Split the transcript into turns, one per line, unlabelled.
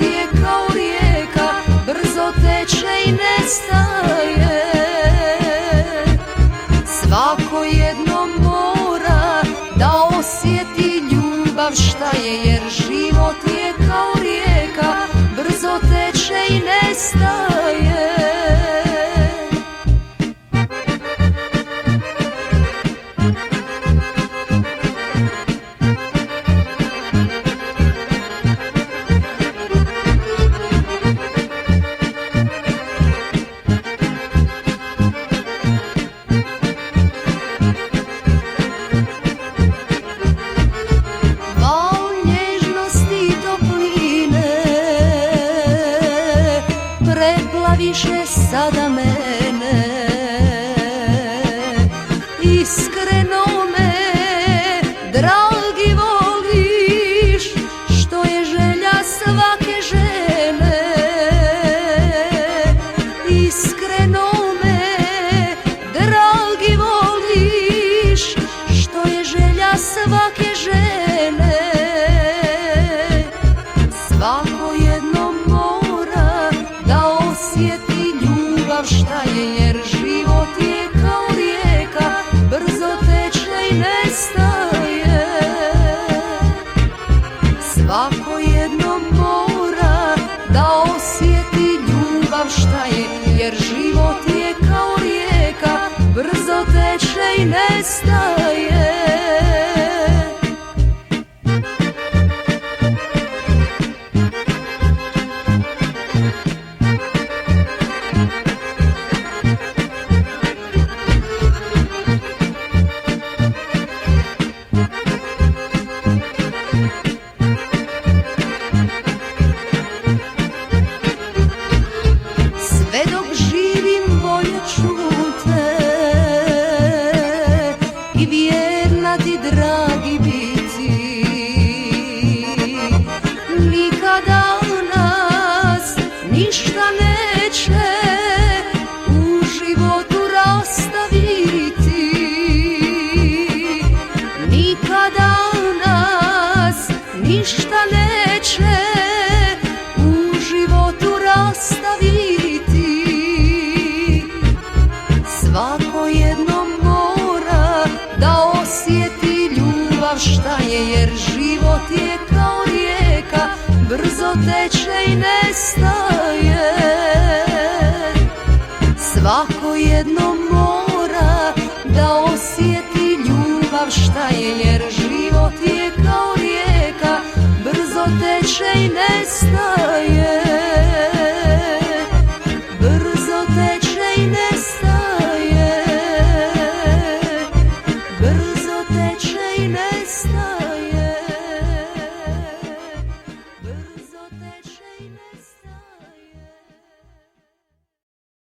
je kao rijeka, brzo teče i nestaje. Svako jednom mora da osjeti ljubav šta je, jer život je kao rijeka, brzo teče i nestaje. Preplaviše sada mene, iskreno me, dragi, voliš, što je želja svake žene. Iskreno me, dragi, voliš, što je želja svake žene. Svako jednom mora da osjeti ljubav šta je, jer život je kao rijeka, brzo teče i nestaje. Svako jednom mora da osjeti ljubav šta je, jer život je kao rijeka, brzo teče i nestaje. Sve dok živim voljet ću te i vjerna ti, dragi, biti. Nikada nas ništa neće u životu rastaviti. Nikada nas ništa neće u životu rastaviti. Svako jednom mora da osjeti ljubav šta je, jer život je kao rijeka, brzo teče i nestaje. Svako jednom mora da osjeti ljubav šta je, jer život je kao rijeka, brzo teče i nestaje. Brzo teče i nestaje, brzo teče i nestaje.